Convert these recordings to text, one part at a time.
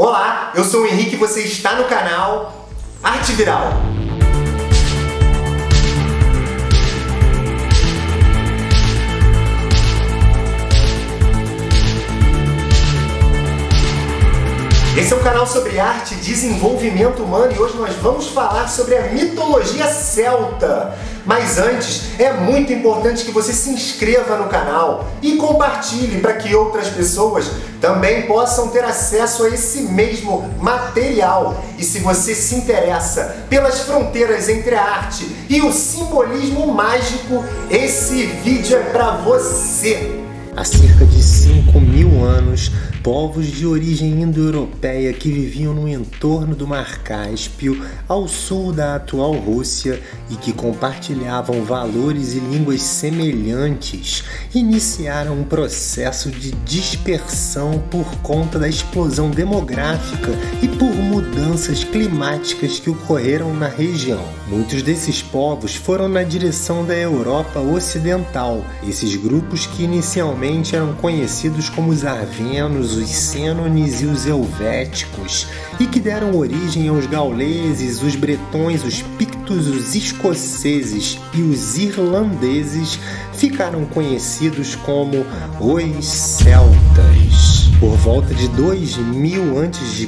Olá, eu sou o Henrique e você está no canal Arte Viral. Esse é um canal sobre arte e desenvolvimento humano e hoje nós vamos falar sobre a mitologia celta. Mas antes, é muito importante que você se inscreva no canal e compartilhe para que outras pessoas também possam ter acesso a esse mesmo material. E se você se interessa pelas fronteiras entre a arte e o simbolismo mágico, esse vídeo é para você! Há cerca de 5.000 anos, povos de origem indo-europeia que viviam no entorno do Mar Cáspio, ao sul da atual Rússia, e que compartilhavam valores e línguas semelhantes, iniciaram um processo de dispersão por conta da explosão demográfica e por mudanças climáticas que ocorreram na região. Muitos desses povos foram na direção da Europa Ocidental. Esses grupos, que inicialmente eram conhecidos como os arvenos, os sênones e os helvéticos, e que deram origem aos gauleses, os bretões, os pictos, os escoceses e os irlandeses, ficaram conhecidos como os celtas. Por volta de 2000 a.C.,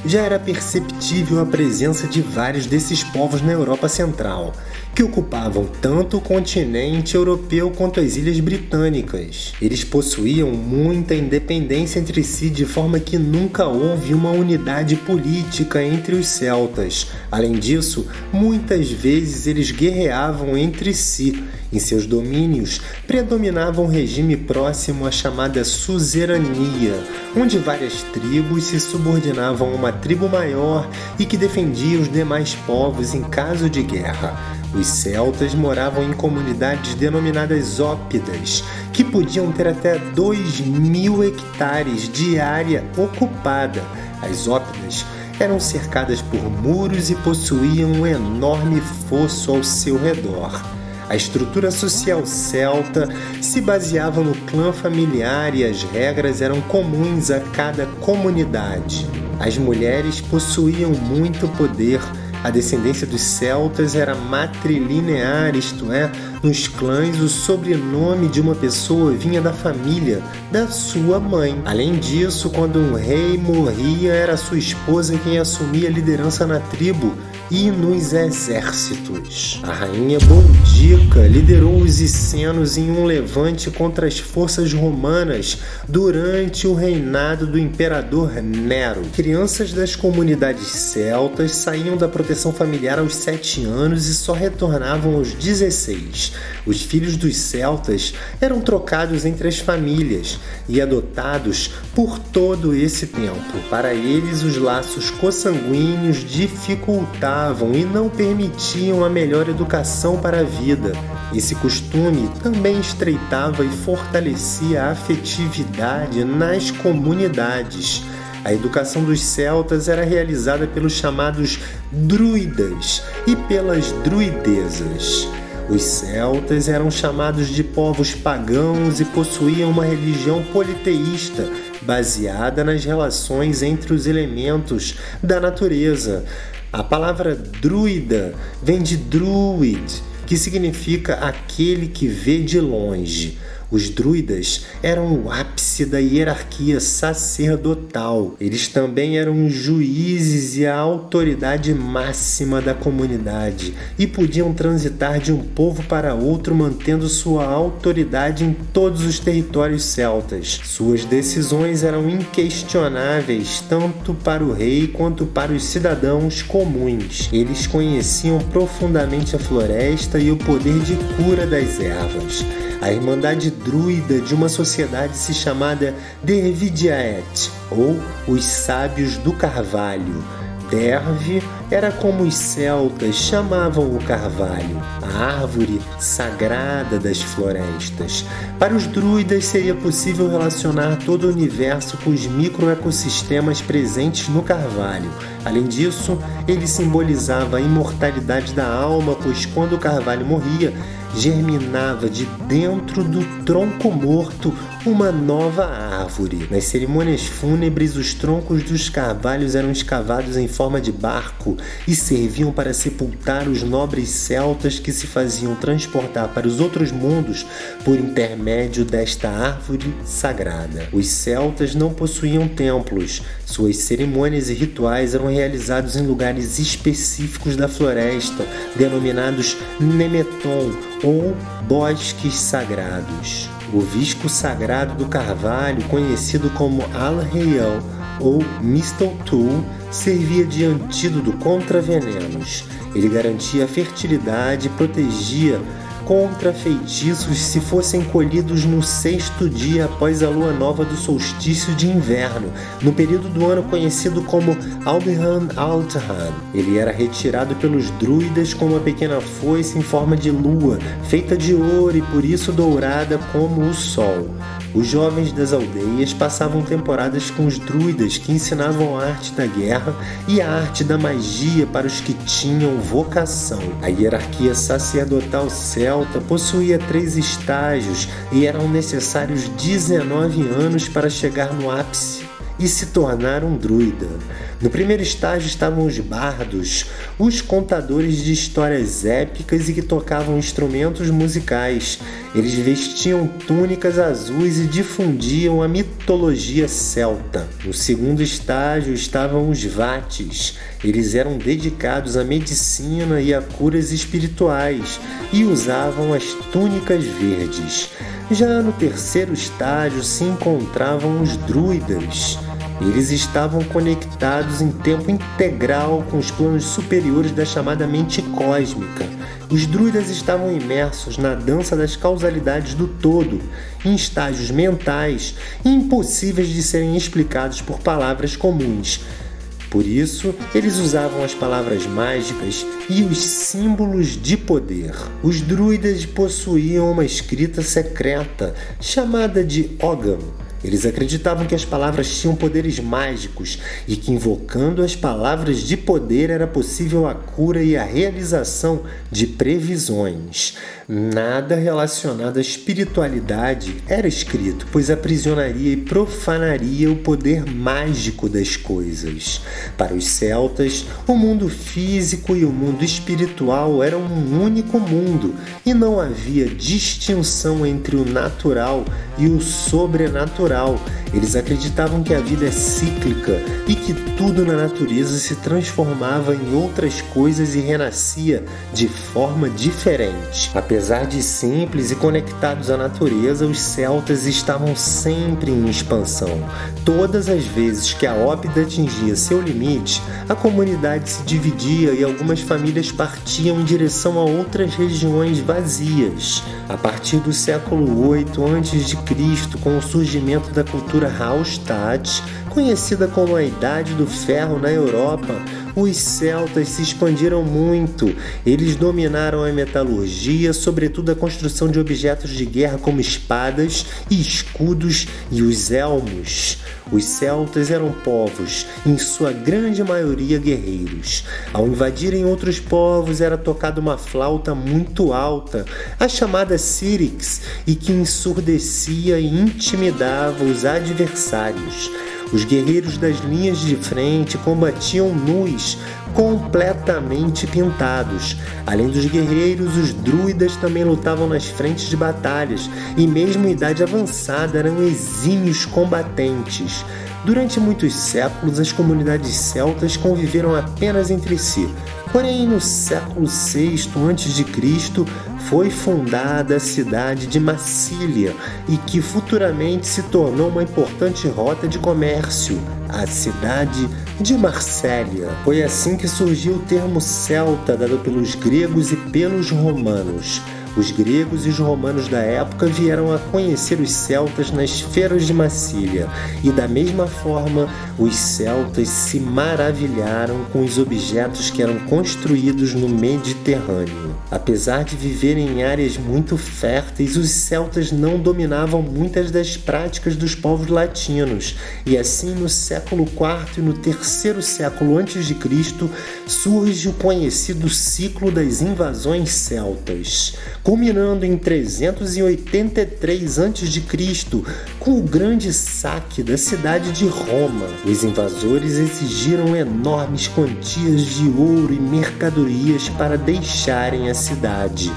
já era perceptível a presença de vários desses povos na Europa Central, que ocupavam tanto o continente europeu quanto as ilhas britânicas. Eles possuíam muita independência entre si, de forma que nunca houve uma unidade política entre os celtas. Além disso, muitas vezes eles guerreavam entre si. Em seus domínios, predominava um regime próximo à chamada suzerania, onde várias tribos se subordinavam a uma tribo maior e que defendia os demais povos em caso de guerra. Os celtas moravam em comunidades denominadas óppidas, que podiam ter até 2.000 hectares de área ocupada. As óppidas eram cercadas por muros e possuíam um enorme fosso ao seu redor. A estrutura social celta se baseava no clã familiar e as regras eram comuns a cada comunidade. As mulheres possuíam muito poder. A descendência dos celtas era matrilinear, isto é, nos clãs o sobrenome de uma pessoa vinha da família, da sua mãe. Além disso, quando um rei morria, era sua esposa quem assumia a liderança na tribo e nos exércitos. A rainha Boudica liderou os essenos em um levante contra as forças romanas durante o reinado do imperador Nero. Crianças das comunidades celtas saíam da proteção familiar aos 7 anos e só retornavam aos 16. Os filhos dos celtas eram trocados entre as famílias e adotados por todo esse tempo. Para eles, os laços consanguíneos dificultavam e não permitiam a melhor educação para a vida. Esse costume também estreitava e fortalecia a afetividade nas comunidades. A educação dos celtas era realizada pelos chamados druidas e pelas druidesas. Os celtas eram chamados de povos pagãos e possuíam uma religião politeísta, baseada nas relações entre os elementos da natureza. A palavra druida vem de druid, que significa aquele que vê de longe. Os druidas eram o ápice da hierarquia sacerdotal. Eles também eram os juízes e a autoridade máxima da comunidade e podiam transitar de um povo para outro mantendo sua autoridade em todos os territórios celtas. Suas decisões eram inquestionáveis tanto para o rei quanto para os cidadãos comuns. Eles conheciam profundamente a floresta e o poder de cura das ervas. A irmandade druida de uma sociedade se chamada Dervidiaet, ou os Sábios do Carvalho. Derve era como os celtas chamavam o carvalho, a árvore sagrada das florestas. Para os druidas seria possível relacionar todo o universo com os microecossistemas presentes no carvalho. Além disso, ele simbolizava a imortalidade da alma, pois quando o carvalho morria, germinava de dentro do tronco morto uma nova árvore. Nas cerimônias fúnebres, os troncos dos carvalhos eram escavados em forma de barco e serviam para sepultar os nobres celtas que se faziam transportar para os outros mundos por intermédio desta árvore sagrada. Os celtas não possuíam templos. Suas cerimônias e rituais eram realizados em lugares específicos da floresta, denominados Nemeton, ou bosques sagrados. O visco sagrado do carvalho, conhecido como Al-Rayyan ou Mistletoe, servia de antídoto contra venenos. Ele garantia a fertilidade e protegia contra feitiços se fossem colhidos no 6º dia após a lua nova do solstício de inverno, no período do ano conhecido como Albihan Altahan. Ele era retirado pelos druidas com uma pequena foice em forma de lua, feita de ouro e por isso dourada como o sol. Os jovens das aldeias passavam temporadas com os druidas, que ensinavam a arte da guerra e a arte da magia para os que tinham vocação. A hierarquia sacerdotal celta possuía 3 estágios e eram necessários 19 anos para chegar no ápice e se tornar um druida. No primeiro estágio estavam os bardos, os contadores de histórias épicas e que tocavam instrumentos musicais. Eles vestiam túnicas azuis e difundiam a mitologia celta. No segundo estágio estavam os vates. Eles eram dedicados à medicina e a curas espirituais e usavam as túnicas verdes. Já no terceiro estágio se encontravam os druidas. Eles estavam conectados em tempo integral com os planos superiores da chamada mente cósmica. Os druidas estavam imersos na dança das causalidades do todo, em estágios mentais impossíveis de serem explicados por palavras comuns. Por isso, eles usavam as palavras mágicas e os símbolos de poder. Os druidas possuíam uma escrita secreta, chamada de Ogham. Eles acreditavam que as palavras tinham poderes mágicos e que, invocando as palavras de poder, era possível a cura e a realização de previsões. Nada relacionado à espiritualidade era escrito, pois aprisionaria e profanaria o poder mágico das coisas. Para os celtas, o mundo físico e o mundo espiritual eram um único mundo e não havia distinção entre o natural e o sobrenatural. Eles acreditavam que a vida é cíclica e que tudo na natureza se transformava em outras coisas e renascia de forma diferente. Apesar de simples e conectados à natureza, os celtas estavam sempre em expansão. Todas as vezes que a Ópida atingia seu limite, a comunidade se dividia e algumas famílias partiam em direção a outras regiões vazias. A partir do século 8 a.C., com o surgimento da cultura Hallstatt, conhecida como a Idade do Ferro na Europa, os celtas se expandiram muito. Eles dominaram a metalurgia, sobretudo a construção de objetos de guerra como espadas e escudos e os elmos. Os celtas eram povos, em sua grande maioria guerreiros. Ao invadirem outros povos, era tocada uma flauta muito alta, a chamada Syrinx, e que ensurdecia e intimidava os adversários. Os guerreiros das linhas de frente combatiam nus, completamente pintados. Além dos guerreiros, os druidas também lutavam nas frentes de batalhas e mesmo em idade avançada eram exímios combatentes. Durante muitos séculos, as comunidades celtas conviveram apenas entre si. Porém, no século VI a.C., foi fundada a cidade de Massília e que futuramente se tornou uma importante rota de comércio, a cidade de Marsella. Foi assim que surgiu o termo celta, dado pelos gregos e pelos romanos. Os gregos e os romanos da época vieram a conhecer os celtas nas feiras de Massília e, da mesma forma, os celtas se maravilharam com os objetos que eram construídos no Mediterrâneo. Apesar de viverem em áreas muito férteis, os celtas não dominavam muitas das práticas dos povos latinos, e assim no século IV e no terceiro século a.C. surge o conhecido ciclo das invasões celtas, culminando em 383 a.C. com o grande saque da cidade de Roma. Os invasores exigiram enormes quantias de ouro e mercadorias para deixarem a cidade.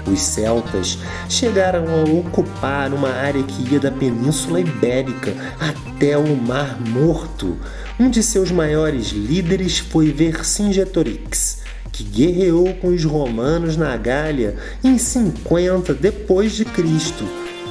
Os celtas chegaram a ocupar uma área que ia da Península Ibérica até o Mar Morto. Um de seus maiores líderes foi Vercingetorix, que guerreou com os romanos na Gália em 50 d.C.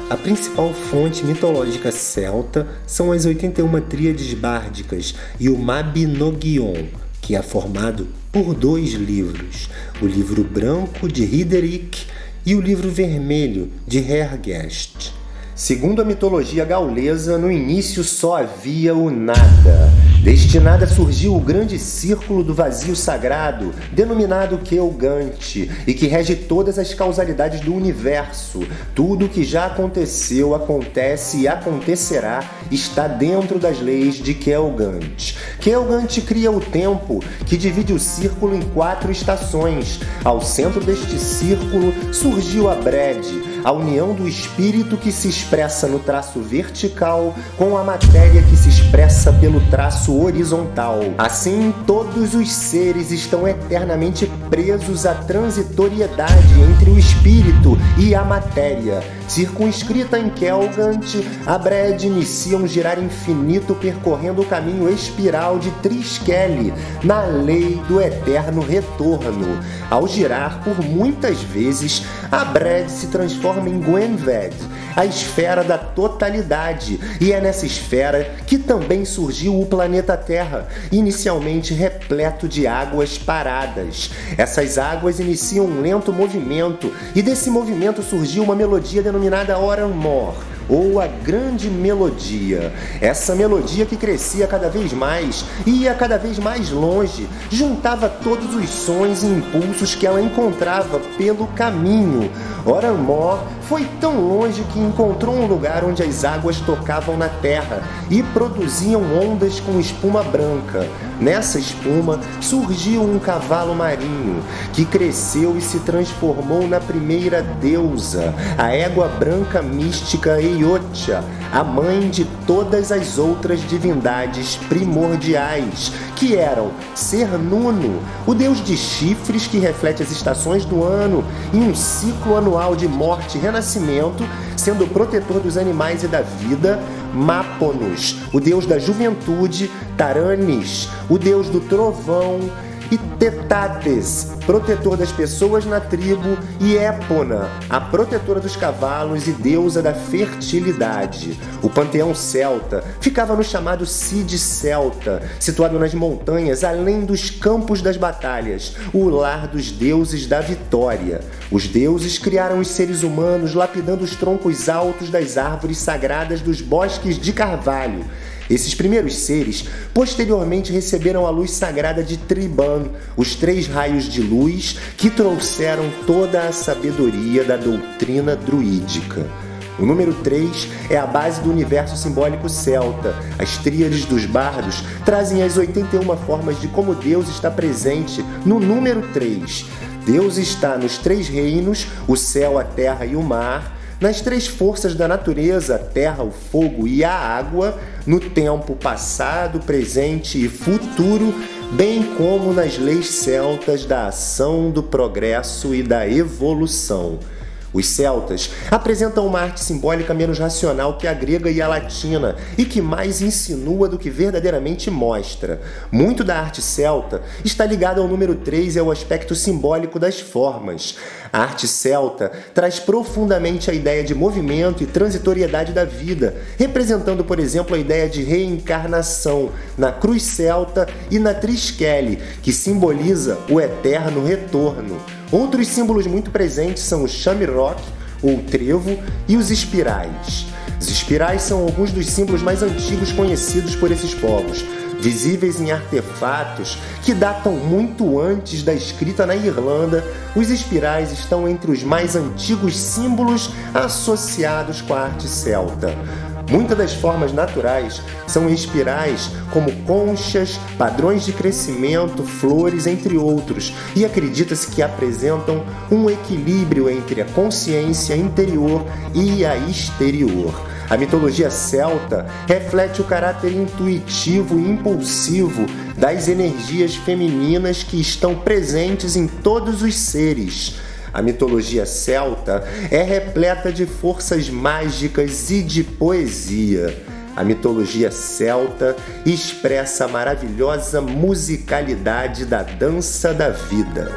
A principal fonte mitológica celta são as 81 tríades bárdicas e o Mabinogion, que é formado por 2 livros, o livro branco de Hideric e o livro vermelho de Hergest. Segundo a mitologia gaulesa, no início só havia o nada. Deste nada surgiu o grande círculo do vazio sagrado, denominado Quelgante, e que rege todas as causalidades do universo. Tudo o que já aconteceu, acontece e acontecerá está dentro das leis de Quelgante. Quelgante cria o tempo, que divide o círculo em 4 estações. Ao centro deste círculo surgiu a Brede, a união do espírito que se expressa no traço vertical com a matéria que se expressa pelo traço horizontal. Assim, todos os seres estão eternamente presos à transitoriedade entre o espírito e a matéria. Circunscrita em Quelgante, a Brede inicia um girar infinito percorrendo o caminho espiral de Triskele, na lei do eterno retorno. Ao girar por muitas vezes, a Brede se transforma em Gwenved, a esfera da totalidade, e é nessa esfera que também surgiu o planeta Terra, inicialmente repleto de águas paradas. Essas águas iniciam um lento movimento, e desse movimento surgiu uma melodia denominada Oran-Mor, ou a grande melodia. Essa melodia que crescia cada vez mais e ia cada vez mais longe, juntava todos os sons e impulsos que ela encontrava pelo caminho. Oran-Mor foi tão longe que encontrou um lugar onde as águas tocavam na terra e produziam ondas com espuma branca. Nessa espuma surgiu um cavalo marinho, que cresceu e se transformou na primeira deusa, a égua branca mística Eiotia, a mãe de todas as outras divindades primordiais, que eram Cernunno, o deus de chifres que reflete as estações do ano e um ciclo anual de morte e renascimento, sendo o protetor dos animais e da vida; Máponos, o deus da juventude; Taranis, o deus do trovão; e Tetates, protetor das pessoas na tribo; e Épona, a protetora dos cavalos e deusa da fertilidade. O panteão celta ficava no chamado Cide Celta, situado nas montanhas além dos campos das batalhas, o lar dos deuses da vitória. Os deuses criaram os seres humanos lapidando os troncos altos das árvores sagradas dos bosques de carvalho. Esses primeiros seres posteriormente receberam a luz sagrada de Triban, os 3 raios de luz que trouxeram toda a sabedoria da doutrina druídica. O número 3 é a base do universo simbólico celta. As tríades dos bardos trazem as 81 formas de como Deus está presente no número 3. Deus está nos 3 reinos, o céu, a terra e o mar, nas 3 forças da natureza, a terra, o fogo e a água, no tempo passado, presente e futuro, bem como nas leis celtas da ação, do progresso e da evolução. Os celtas apresentam uma arte simbólica menos racional que a grega e a latina, e que mais insinua do que verdadeiramente mostra. Muito da arte celta está ligada ao número 3 e ao aspecto simbólico das formas. A arte celta traz profundamente a ideia de movimento e transitoriedade da vida, representando, por exemplo, a ideia de reencarnação na cruz celta e na Triskele, que simboliza o eterno retorno. Outros símbolos muito presentes são o Shamrock, ou trevo, e os espirais. Os espirais são alguns dos símbolos mais antigos conhecidos por esses povos. Visíveis em artefatos que datam muito antes da escrita na Irlanda, os espirais estão entre os mais antigos símbolos associados com a arte celta. Muitas das formas naturais são espirais, como conchas, padrões de crescimento, flores, entre outros, e acredita-se que apresentam um equilíbrio entre a consciência interior e a exterior. A mitologia celta reflete o caráter intuitivo e impulsivo das energias femininas que estão presentes em todos os seres. A mitologia celta é repleta de forças mágicas e de poesia. A mitologia celta expressa a maravilhosa musicalidade da dança da vida.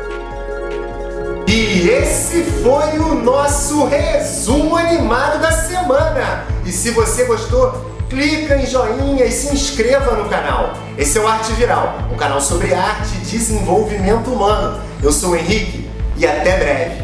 E esse foi o nosso resumo animado da semana. E se você gostou, clica em joinha e se inscreva no canal. Esse é o Arte Viral, um canal sobre arte e desenvolvimento humano. Eu sou o Henrique e até breve.